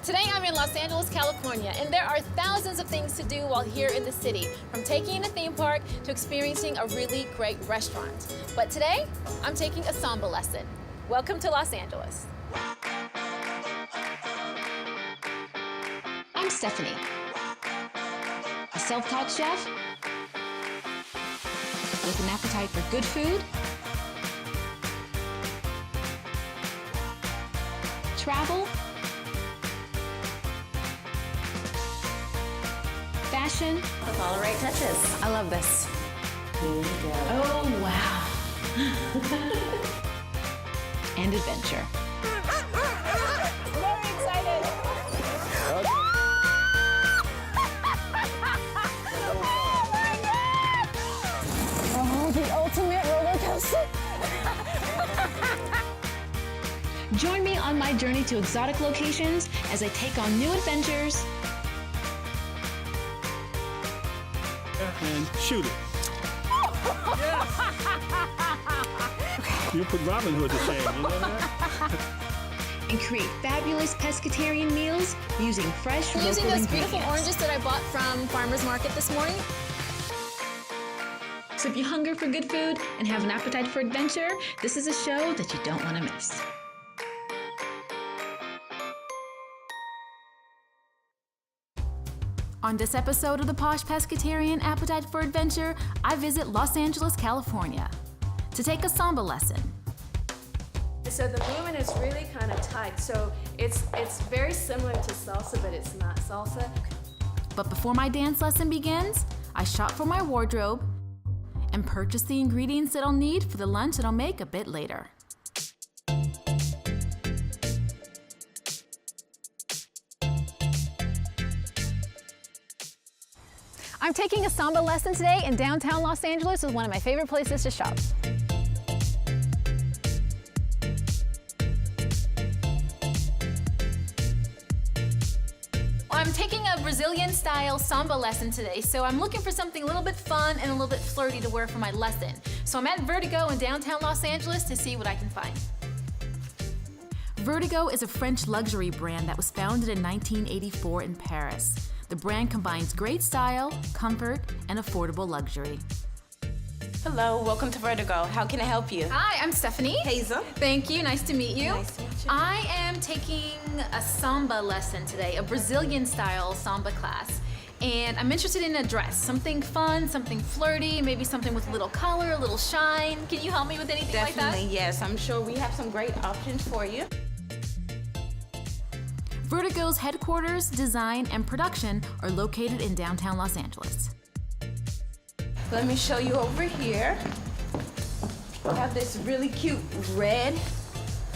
Today I'm in Los Angeles, California, and there are thousands of things to do while here in the city, from taking in a theme park to experiencing a really great restaurant. But today, I'm taking a Samba lesson. Welcome to Los Angeles. I'm Stephanie, a self-taught chef with an appetite for good food, travel, fashion. With all the right touches. I love this. Oh, wow. And adventure. Very excited. Oh, the ultimate roller coaster. Join me on my journey to exotic locations as I take on new adventures and shoot it. You put Robin Hood to shame, you know that? and create fabulous pescatarian meals using fresh I'm using local those beautiful ingredients. oranges that I bought from Farmer's Market this morning. So if you hunger for good food and have an appetite for adventure, this is a show that you don't want to miss. On this episode of the Posh Pescatarian Appetite for Adventure, I visit Los Angeles, California to take a Samba lesson. So the movement is really kind of tight. So it's very similar to salsa, but it's not salsa. But before my dance lesson begins, I shop for my wardrobe and purchase the ingredients that I'll need for the lunch that I'll make a bit later. I'm taking a Samba lesson today in downtown Los Angeles. It's one of my favorite places to shop. I'm taking a Brazilian-style Samba lesson today, so I'm looking for something a little bit fun and a little bit flirty to wear for my lesson. So I'm at Vertigo in downtown Los Angeles to see what I can find. Vertigo is a French luxury brand that was founded in 1984 in Paris. The brand combines great style, comfort, and affordable luxury. Hello, welcome to Vertigo. How can I help you? Hi, I'm Stephanie. Hazel. Thank you, nice to meet you. Nice to meet you. I am taking a Samba lesson today, a Brazilian-style Samba class. And I'm interested in a dress, something fun, something flirty, maybe something with a little color, a little shine. Can you help me with anything like that? Definitely, yes. I'm sure we have some great options for you. Vertigo's headquarters, design, and production are located in downtown Los Angeles. Let me show you over here. We have this really cute red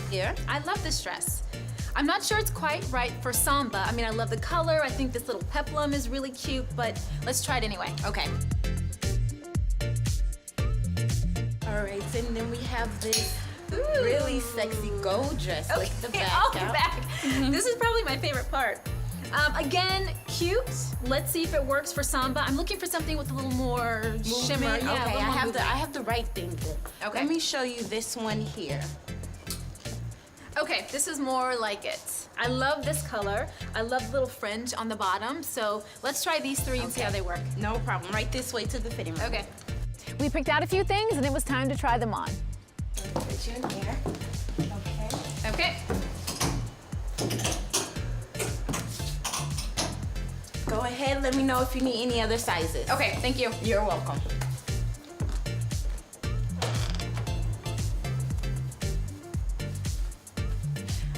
here. I love this dress. I'm not sure it's quite right for Samba. I mean, I love the color. I think this little peplum is really cute, but let's try it anyway. Okay. All right, and then we have this really sexy gold dress with the back Oh, out. the back. This is probably my favorite part. Again, cute. Let's see if it works for Samba. I'm looking for something with a little more shimmy. Okay, Yeah, a little more movement. I have the right thing. Okay. Let me show you this one here. Okay, this is more like it. I love this color. I love the little fringe on the bottom. So let's try these three and see how they work. No problem. Right this way to the fitting room. Okay. We picked out a few things and it was time to try them on. Put you in here. Okay. Okay. Go ahead, let me know if you need any other sizes. Okay, thank you. You're welcome.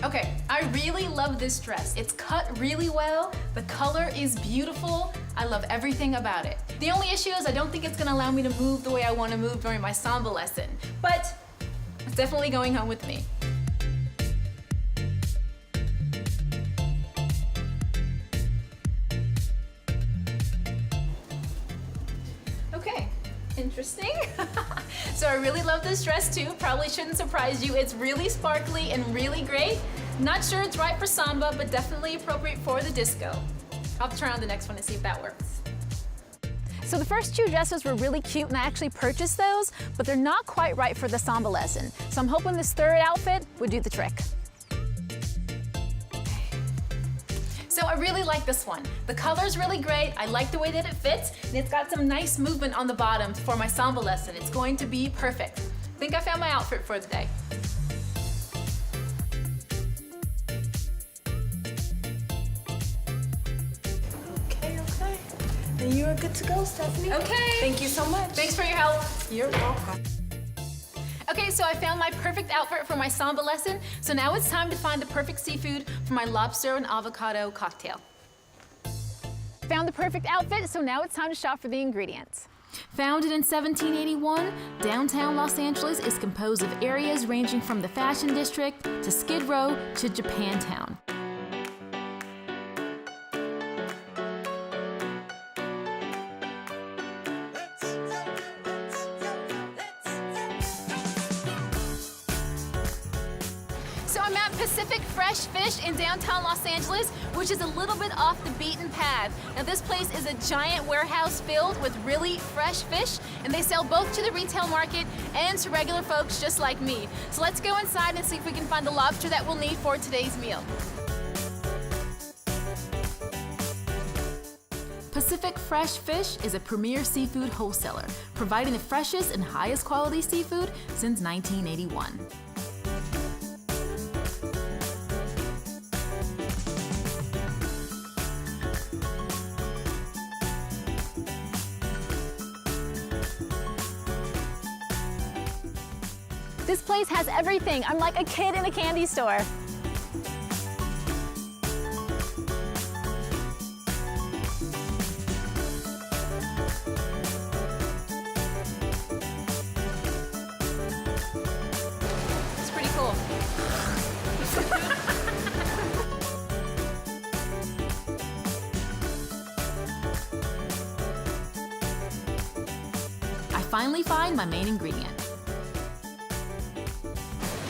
Okay, I really love this dress. It's cut really well. The color is beautiful. I love everything about it. The only issue is I don't think it's gonna allow me to move the way I wanna move during my Samba lesson, but it's definitely going home with me. Okay, interesting. So I really love this dress too. Probably shouldn't surprise you. It's really sparkly and really great. Not sure it's right for Samba, but definitely appropriate for the disco. I'll try on the next one and see if that works. So the first two dresses were really cute and I actually purchased those, but they're not quite right for the Samba lesson. So I'm hoping this third outfit would do the trick. So I really like this one. The color's really great. I like the way that it fits, and it's got some nice movement on the bottom for my Samba lesson. It's going to be perfect. I think I found my outfit for the day. Okay. Then you are good to go, Stephanie. Okay. Thank you so much. Thanks for your help. You're welcome. Okay, so I found my perfect outfit for my Samba lesson. So now it's time to find the perfect seafood for my lobster and avocado cocktail. Found the perfect outfit, so now it's time to shop for the ingredients. Founded in 1781, downtown Los Angeles is composed of areas ranging from the Fashion District to Skid Row to Japantown. So I'm at Pacific Fresh Fish in downtown Los Angeles, which is a little bit off the beaten path. Now this place is a giant warehouse filled with really fresh fish, and they sell both to the retail market and to regular folks just like me. So let's go inside and see if we can find the lobster that we'll need for today's meal. Pacific Fresh Fish is a premier seafood wholesaler, providing the freshest and highest quality seafood since 1981. This place has everything. I'm like a kid in a candy store. It's pretty cool. I finally find my main ingredient.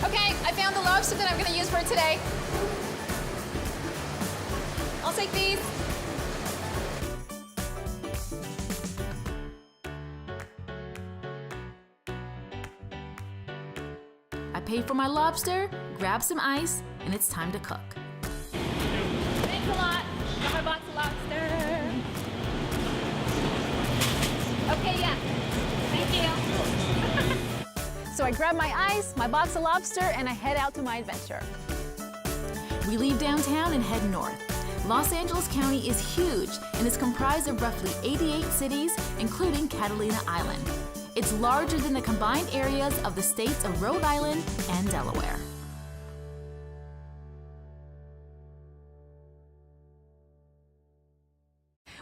Okay, I found the lobster that I'm gonna use for today. I'll take these. I pay for my lobster, grab some ice, and it's time to cook. Thanks a lot. Got my box of lobster. Okay, yeah. Thank you. So I grab my ice, my box of lobster, and I head out to my adventure. We leave downtown and head north. Los Angeles County is huge and is comprised of roughly 88 cities, including Catalina Island. It's larger than the combined areas of the states of Rhode Island and Delaware.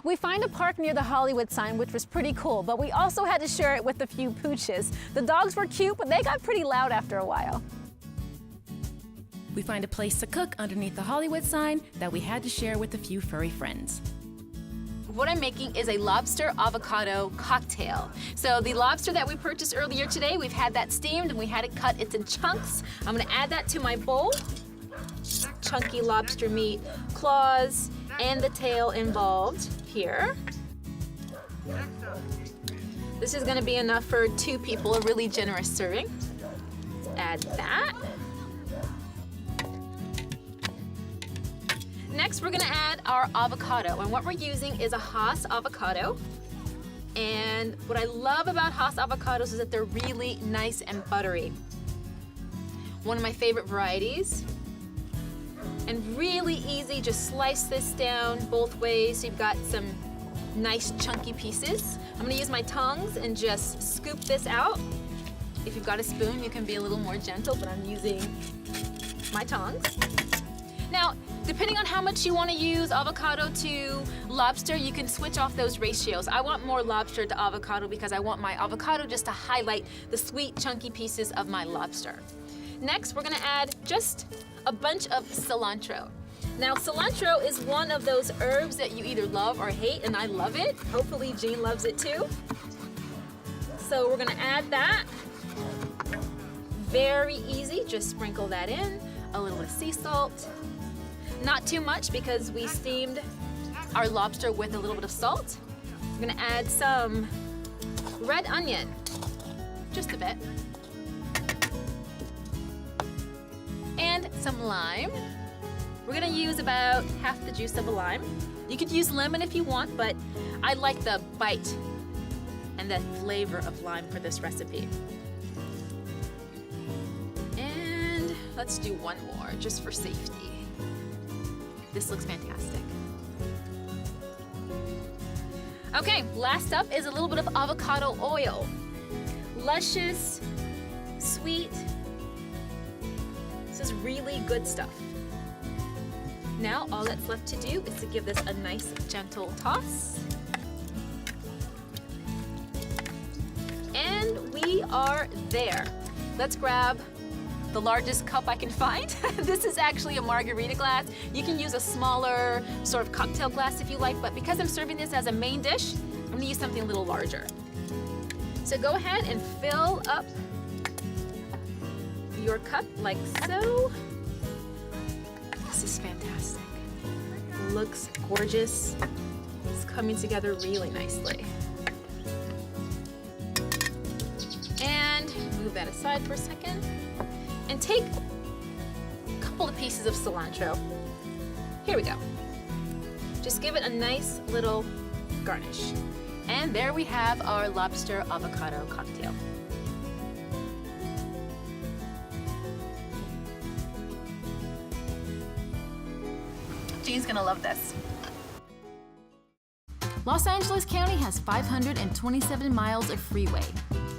We find a park near the Hollywood sign, which was pretty cool, but we also had to share it with a few pooches. The dogs were cute, but they got pretty loud after a while. We find a place to cook underneath the Hollywood sign that we had to share with a few furry friends. What I'm making is a lobster avocado cocktail. So the lobster that we purchased earlier today, we've had that steamed and we had it cut into chunks. I'm gonna add that to my bowl. Chunky lobster meat, claws, and the tail involved here. This is gonna be enough for 2 people, a really generous serving. Add that. Next, we're gonna add our avocado, and what we're using is a Hass avocado. And what I love about Hass avocados is that they're really nice and buttery. One of my favorite varieties. And really easy, just slice this down both ways so you've got some nice chunky pieces. I'm gonna use my tongs and just scoop this out. If you've got a spoon, you can be a little more gentle, but I'm using my tongs. Now, depending on how much you want to use avocado to lobster, you can switch off those ratios. I want more lobster to avocado because I want my avocado just to highlight the sweet, chunky pieces of my lobster. Next, we're gonna add just a bunch of cilantro. Now, cilantro is one of those herbs that you either love or hate, and I love it. Hopefully, Jean loves it too. So we're gonna add that. Very easy, just sprinkle that in. A little bit of sea salt. Not too much because we steamed our lobster with a little bit of salt. I'm gonna add some red onion, just a bit. And some lime. We're gonna use about half the juice of a lime. You could use lemon if you want, but I like the bite and the flavor of lime for this recipe. And let's do one more, just for safety. This looks fantastic. Okay, last up is a little bit of avocado oil. Luscious, sweet. This is really good stuff. Now all that's left to do is to give this a nice gentle toss. And we are there. Let's grab the largest cup I can find. This is actually a margarita glass. You can use a smaller sort of cocktail glass if you like, but because I'm serving this as a main dish, I'm gonna use something a little larger. So go ahead and fill up your cup like so. This is fantastic. Looks gorgeous. It's coming together really nicely. And move that aside for a second. And take a couple of pieces of cilantro. Here we go. Just give it a nice little garnish. And there we have our lobster avocado cocktail. Jean's gonna love this. Los Angeles County has 527 miles of freeway.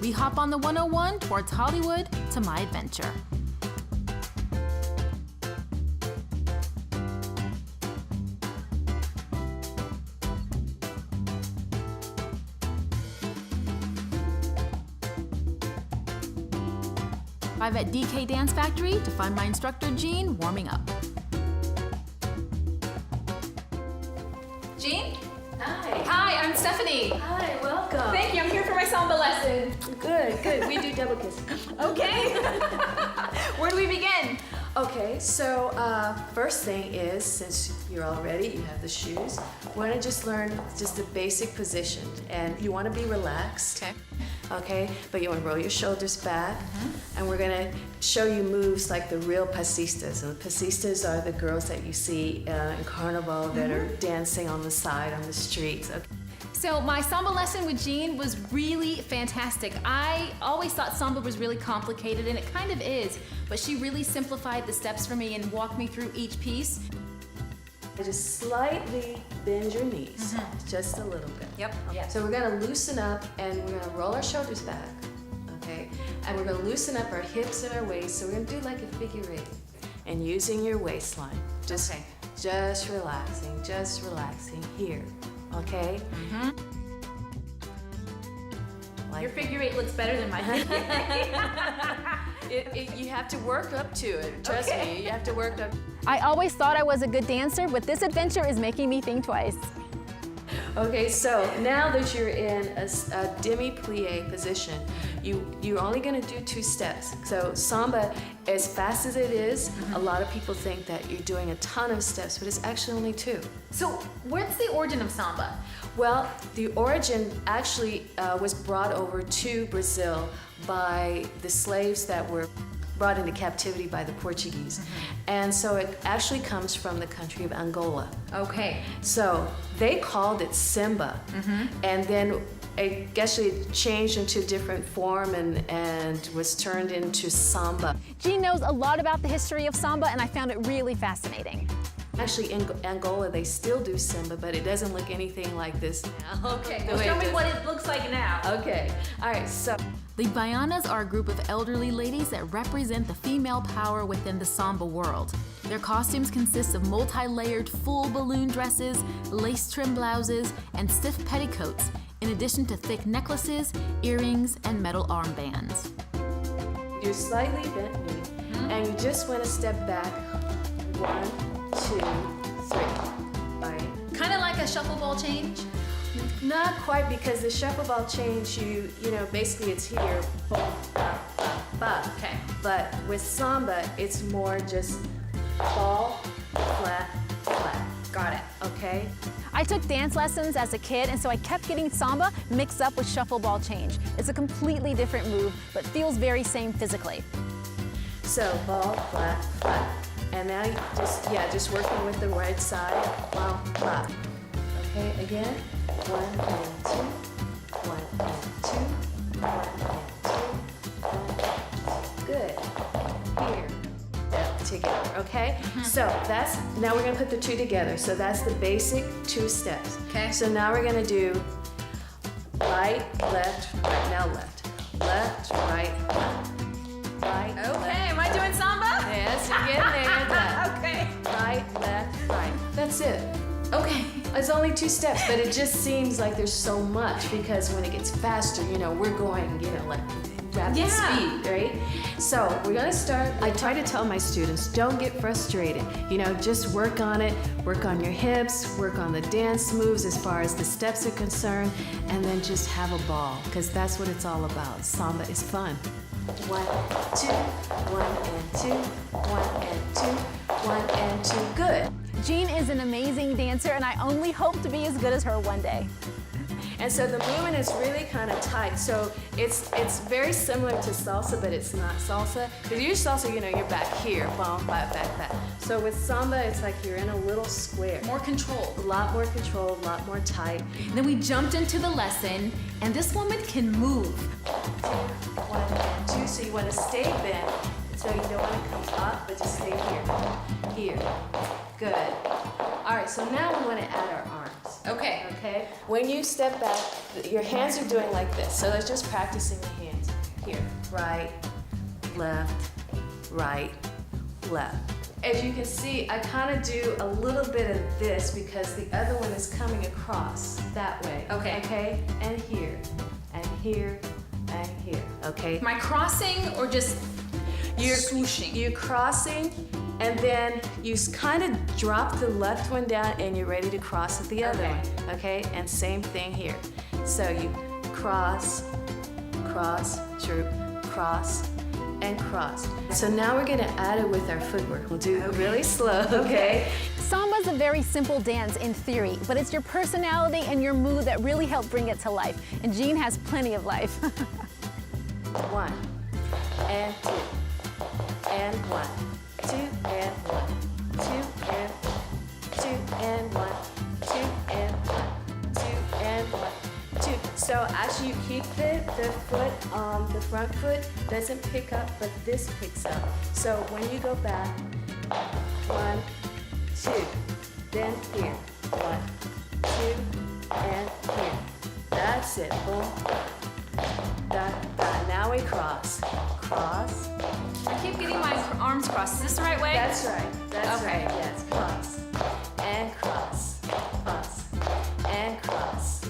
We hop on the 101 towards Hollywood to my adventure. I'm at DK Dance Factory to find my instructor Jean warming up. Jean? Hi. Hi, I'm Stephanie. Hi, welcome. Thank you, I'm here for my samba lesson. Good, good. We do double kiss. Okay. Where do we begin? Okay, so first thing is, since you're all ready, you have the shoes, want to just learn just the basic position. And you want to be relaxed. Okay. Okay, but you want to roll your shoulders back. And we're going to show you moves like the real pasistas. And the pasistas are the girls that you see in Carnival that are dancing on the side, on the streets. Okay. So my samba lesson with Jean was really fantastic. I always thought samba was really complicated, and it kind of is, but she really simplified the steps for me and walked me through each piece. Just slightly bend your knees, just a little bit. Yep. So we're gonna loosen up and we're gonna roll our shoulders back, okay? And we're gonna loosen up our hips and our waist, so we're gonna do like a figure eight. And using your waistline, just relaxing here, okay? Like Your figure eight looks better than my figure eight. you have to work up to it, trust me, you have to work up. I always thought I was a good dancer, but this adventure is making me think twice. Okay, so now that you're in a demi-plie position, you're only gonna do 2 steps. So samba, as fast as it is, a lot of people think that you're doing a ton of steps, but it's actually only 2. So what's the origin of samba? Well, the origin actually was brought over to Brazil by the slaves that were brought into captivity by the Portuguese. And so it actually comes from the country of Angola. Okay. So they called it Samba, and then it actually changed into a different form and was turned into Samba. Jean knows a lot about the history of samba, and I found it really fascinating. Actually, in Angola, they still do Samba, but it doesn't look anything like this now. Okay, The well, way show it me does. what it looks like now. Okay, all right, so. The Baianas are a group of elderly ladies that represent the female power within the samba world. Their costumes consist of multi-layered full balloon dresses, lace-trimmed blouses, and stiff petticoats, in addition to thick necklaces, earrings, and metal armbands. You're slightly bent knee, and you just want to step back. 1, 2, 3. All right. Kind of like a shuffle ball change. Not quite, because the shuffle ball change, you know, basically it's here, ba, ba, ba. Okay. But with samba, it's more just ball, flat, flat. Got it. Okay? I took dance lessons as a kid, and so I kept getting samba mixed up with shuffle ball change. It's a completely different move, but feels very same physically. So ball, flat, flat. And now you just working with the right side while clap. Okay, again. 1 and 2, 1 and 2, 1 and 2, 1 and 2. Good. Here. That together, okay? So that's, now we're gonna put the two together. So that's the basic 2 steps. Okay. So now we're gonna do right, left, right, now left. Left, right, left. Right, Okay, am I doing Samba? yes, you're getting there. Left. Okay. Right, left, right. That's it. Okay. It's only 2 steps, but it just seems like there's so much because when it gets faster, we're going, like rapid speed, right? So we're gonna start. I try to tell my students, don't get frustrated. Just work on it, work on your hips, work on the dance moves as far as the steps are concerned, and then just have a ball, because that's what it's all about. Samba is fun. 1, 2, 1 and 2, 1 and 2, 1 and 2. Good. Jean is an amazing dancer, and I only hope to be as good as her one day. And so the movement is really kind of tight. So it's very similar to salsa, but it's not salsa. Because your salsa, you're back here, bum, back. So with samba, it's like you're in a little square. More control. A lot more control, a lot more tight. And then we jumped into the lesson, and this woman can move. 2, 1 and 2. So you want to stay bent. So you don't want to come up, but just stay here. Here. Good. All right, so now we want to add our arms. Okay. Okay? When you step back, your hands are doing like this. So let's just practicing the hands. Here. Right, left, right, left. As you can see, I kind of do a little bit of this because the other one is coming across that way. Okay. Okay? And here, and here, and here. Okay? Am I crossing or just swooshing? You're crossing, and then you kind of drop the left one down and you're ready to cross with the other one, okay? And same thing here. So you cross, cross, droop, cross, and cross. So now we're gonna add it with our footwork. We'll do it really slow, okay? Samba's a very simple dance in theory, but it's your personality and your mood that really help bring it to life. And Jean has plenty of life. 1 and 2 and 1, 2 and 1, 2 and 2 and 1, 2 and 1, 2 and 1, 2. So actually you keep the foot on the front foot doesn't pick up, but this picks up. So when you go back, 1, 2, then here, 1, 2, and here. That's it. Boom. Da, da. Now we cross. Cross. I keep getting my arms crossed. Is this the right way? That's right. That's Okay. right. Yes. Cross. And cross. Cross. And cross.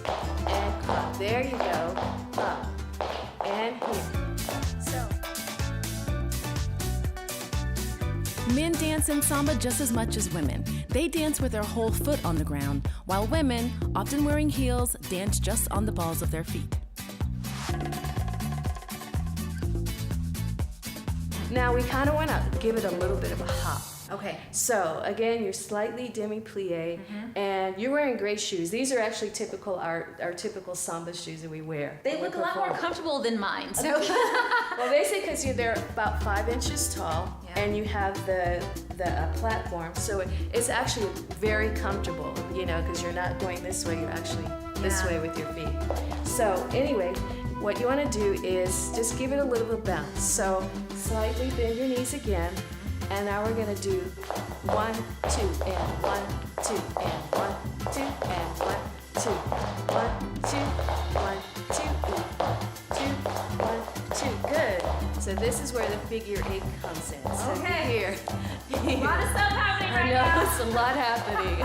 And cross. There you go. Up. And here. So. Men dance in samba just as much as women. They dance with their whole foot on the ground, while women, often wearing heels, dance just on the balls of their feet. Now we kind of want to give it a little bit of a hop. Okay. So again, you're slightly demi-plie, and you're wearing great shoes. These are actually typical our typical samba shoes that we wear. They when we look a lot more perform. comfortable than mine. So Well, basically, because they're about 5 inches tall, Yeah. and you have the platform, so it's actually very comfortable. Because you're not going this way, you're actually this Yeah. way with your feet. So anyway, what you want to do is just give it a little bit of bounce. So slightly bend your knees again, and now we're gonna do 1, 2, and 1, 2, and 1, 2, and 1, 2, 1, 2, 1, 2, 2, 1, 2. Good. So this is where the figure 8 comes in. So Okay. Here. a lot of stuff happening I right know, now. it's a lot happening.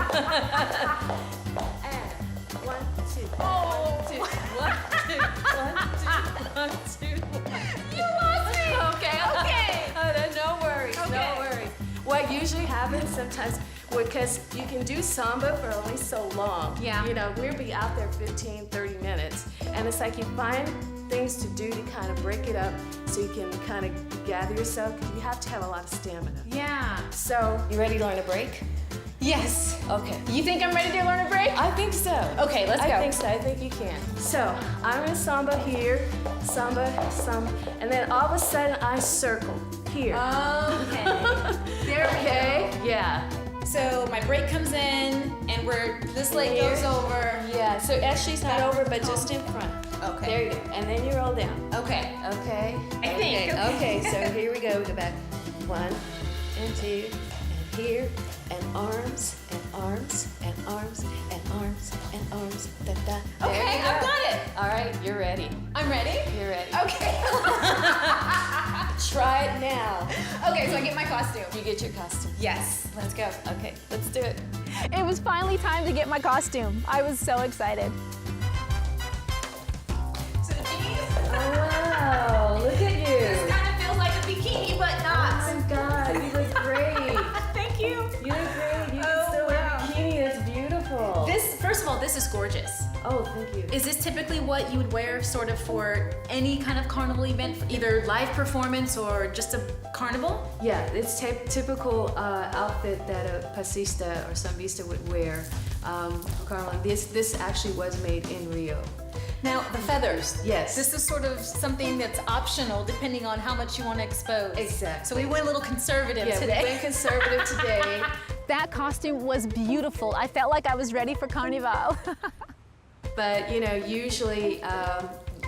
And 1, 2, 1, 2, 1, 2, 1, 2, 1, 2. You lost me. Okay. No worries. No Okay. worries. What usually happens sometimes, because you can do samba for only so long. Yeah. We'll be out there 15, 30 minutes. And it's like you find things to do to kind of break it up so you can kind of gather yourself, because you have to have a lot of stamina. Yeah. So, you ready to learn a break? Yes. Okay. You think I'm ready to learn a break? I think so. Okay, let's go. I think so. I think you can. So I'm in samba here, samba, and then all of a sudden I circle here. Okay. There here. Okay. Yeah. So my brake comes in, and this leg Here. goes over. Yeah. So actually, it's not over, but just in front. Okay. There you go. And then you roll down. Okay. Okay. I think. Okay. So here we go. We go back. 1 and 2 and here and arms and arms and arms and arms and arms. Da, da. There Okay, you I've go. got it. All right. You're ready. I'm ready. You're ready. Okay. Try it now. Okay, so I get my costume. You get your costume. Yes. Let's go. Okay. Let's do it. It was finally time to get my costume. I was so excited. So the jeans. Oh wow! Look at you. This kind of feels like a bikini, but not. Oh my God! You look great. Thank you. You look great. You Oh, can still wear wow. a bikini. That's beautiful. First of all, this is gorgeous. Oh, thank you. Is this typically what you would wear sort of for any kind of carnival event, for either live performance or just a carnival? Yeah, it's typical outfit that a pasista or sambista would wear. Carla, this actually was made in Rio. Now, the feathers. Yes. This is sort of something that's optional depending on how much you want to expose. Exactly. So we went a little conservative Yeah, today. we went conservative today. That costume was beautiful. I felt like I was ready for Carnival. But you know, usually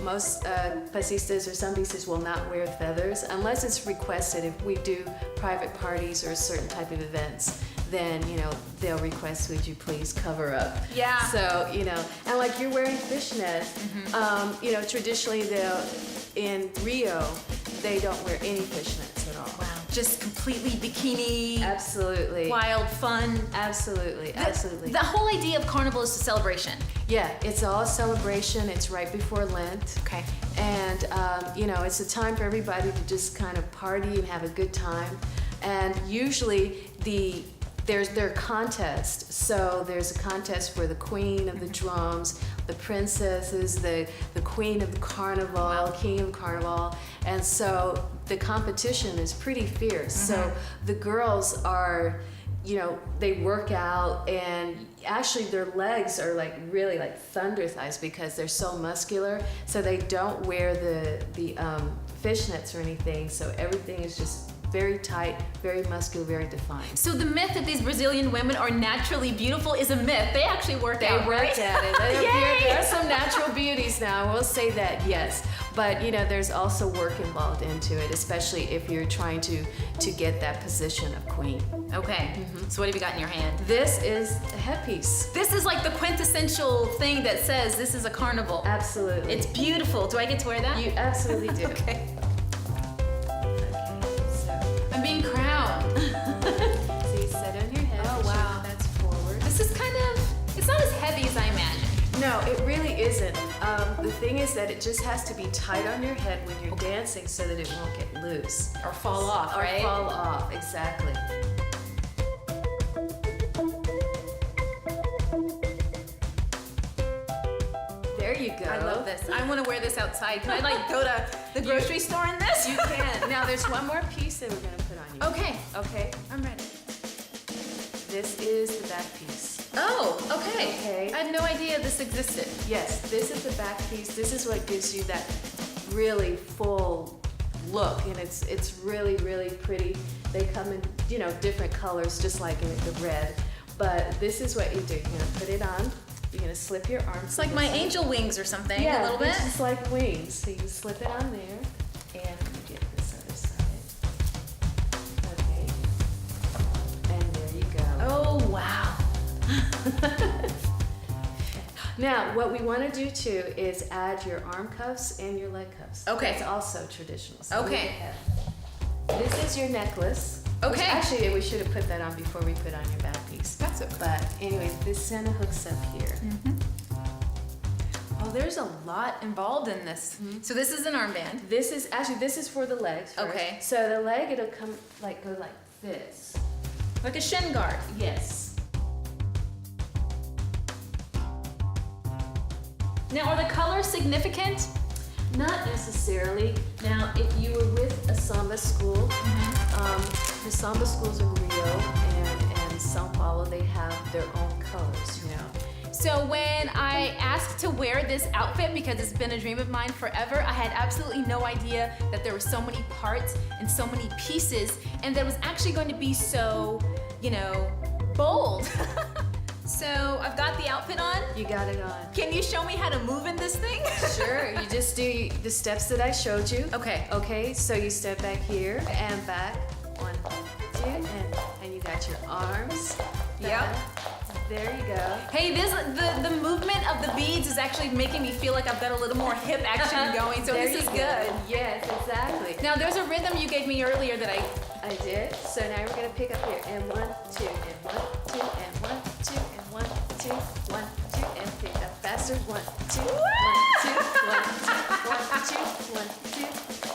most pasistas or sambistas will not wear feathers unless it's requested. If we do private parties or a certain type of events, then you know they'll request, would you please cover up? Yeah. So you know, and like you're wearing fishnets, you know, traditionally in Rio they don't wear any fishnets at all. Wow. Just completely bikini, Absolutely. wild fun. Absolutely. Absolutely. The whole idea of carnival is a celebration. Yeah, it's all a celebration. It's right before Lent. Okay. And, you know, it's a time for everybody to just kind of party and have a good time. And usually there's their contest. So there's a contest for the queen of the drums, the princesses, the queen of the carnival, king of the carnival. And so the competition is pretty fierce. So the girls are, you know, they work out, and actually their legs are like really like thunder thighs because they're so muscular. So they don't wear the fishnets or anything. So everything is just very tight, very muscular, very defined. So the myth that these Brazilian women are naturally beautiful is a myth. They actually work They out, worked right? at it. There are some natural beauties now, I will say that, yes. But you know, there's also work involved into it, especially if you're trying to get that position of queen. Okay. So what have you got in your hand? This is a headpiece. This is like the quintessential thing that says this is a carnival. Absolutely. It's beautiful. Do I get to wear that? You absolutely do. Okay. Okay, so I'm being crowned. you set on your head. Oh, push wow. your That's forward. This is kind of, it's not as heavy as I imagined. No, it really isn't. The thing is that it just has to be tight on your head when you're dancing so that it won't get loose. Or fall off, right? Or fall off, exactly. There you go. I love this. I want to wear this outside. Can I like go to the grocery store in this? You can. Now there's one more piece that we're going to put on you. Okay. Okay. I'm ready. This is the back piece. Oh, okay. Okay. I had no idea this existed. Yes, this is the back piece. This is what gives you that really full look, and it's really, really pretty. They come in, you know, different colors, just like in the red. But this is what you do. You're gonna put it on. You're gonna slip your arms. It's like my angel wings or something, yeah, a little bit. It's just like wings. So you can slip it on there, and you get this other side. Okay. And there you go. Oh, wow. Now, what we want to do too is add your arm cuffs and your leg cuffs. Okay. It's also traditional. So Okay. This is your necklace. Which Okay. actually, we should have put that on before we put on your back piece. That's okay. But anyway, this kind of hooks up here. Oh, there's a lot involved in this. So this is an armband. This is for the legs first. Okay. So the leg, it'll go like this. Like a shin guard. Yes. Now, are the colors significant? Not necessarily. Now, if you were with a Samba school, the Samba schools in Rio and São Paulo, they have their own colors, you know. So when I asked to wear this outfit, because it's been a dream of mine forever, I had absolutely no idea that there were so many parts and so many pieces, and that it was actually going to be so, you know, bold. So I've got the outfit on. You got it on. Can you show me how to move in this thing? Sure, you just do the steps that I showed you. Okay. Okay, so you step back here and back. 1, 2, and you got your arms. Yep. There you go. Hey, the movement of the beads is actually making me feel like I've got a little more hip action going, so There this is you go. good. Yes, exactly. Now there's a rhythm you gave me earlier that I did. So now we're gonna pick up here. And 1, 2, and 1, 2, and 1, 2, and 1, 2, 1, 2, and pick up faster. 1, 2, 1, 2, 1, 2, 1, 2.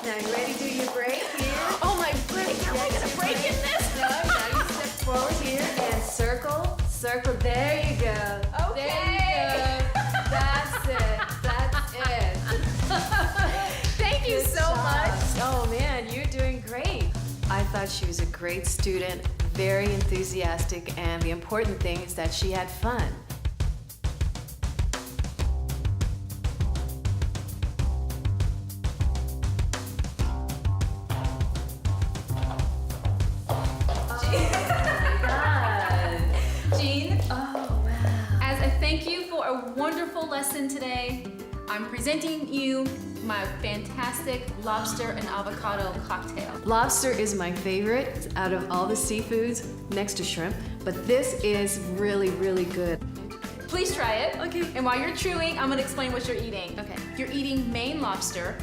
Now you ready to do your break here? oh my break, am I gonna break in this? No, now you step forward here and circle, circle. There you go. Okay. There you go. That's it. That's it. Thank you Good so job. much. Oh man, you're doing great. I thought she was a great student, very enthusiastic, and the important thing is that she had fun. Jean, Oh wow. as a thank you for a wonderful lesson today, I'm presenting you my fantastic lobster and avocado cocktail. Lobster is my favorite out of all the seafoods next to shrimp, but this is really, really good. Please try it. Okay. And while you're chewing, I'm gonna explain what you're eating. Okay. You're eating Maine lobster,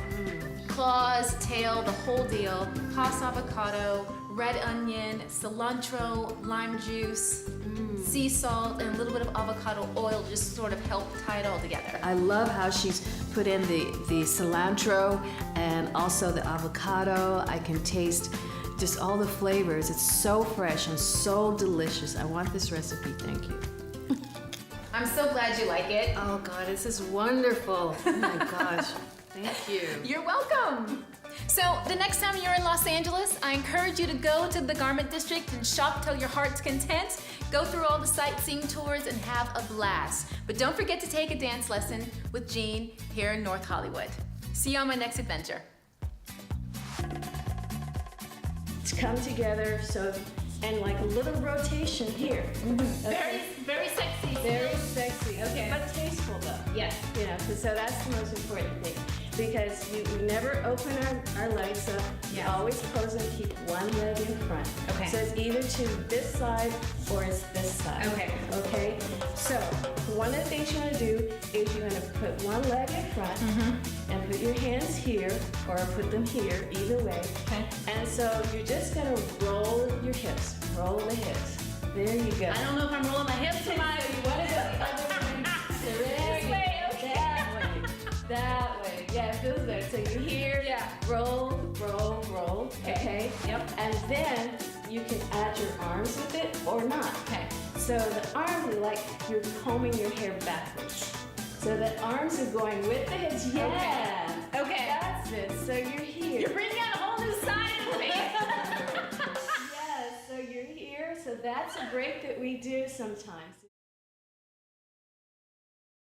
claws, tail, the whole deal, tossed avocado, red onion, cilantro, lime juice, sea salt, and a little bit of avocado oil to just sort of help tie it all together. I love how she's put in the cilantro and also the avocado. I can taste just all the flavors. It's so fresh and so delicious. I want this recipe, thank you. I'm so glad you like it. Oh God, this is wonderful. Oh my gosh, thank you. You're welcome. So the next time you're in Los Angeles, I encourage you to go to the garment district and shop till your heart's content. Go through all the sightseeing tours and have a blast. But don't forget to take a dance lesson with Jean here in North Hollywood. See you on my next adventure. To come together, so, and like a little rotation here. Okay. Very sexy. Very sexy, Okay. but tasteful though. Yes. You know, so that's the most important thing. Because we never open our legs up. You Yeah. always close and keep one leg in front. Okay. So it's either to this side or it's this side. Okay. Okay? So one of the things you're gonna do is you're gonna put one leg in front and put your hands here or put them here, either way. Okay. And so you're just gonna roll your hips. Roll the hips. There you go. I don't know if I'm rolling my hips or my. You want to go the other way. So this way, that way, that way. Yeah, it feels better. So you're here, Yeah. roll, roll, roll. Okay. Yep. And then you can add your arms with it or not. Okay. So the arms are like you're combing your hair backwards. So the arms are going with the hips. Yeah. Okay. That's it. So you're here. You're bringing out a whole new side of me. Yes. So you're here. So that's a break that we do sometimes.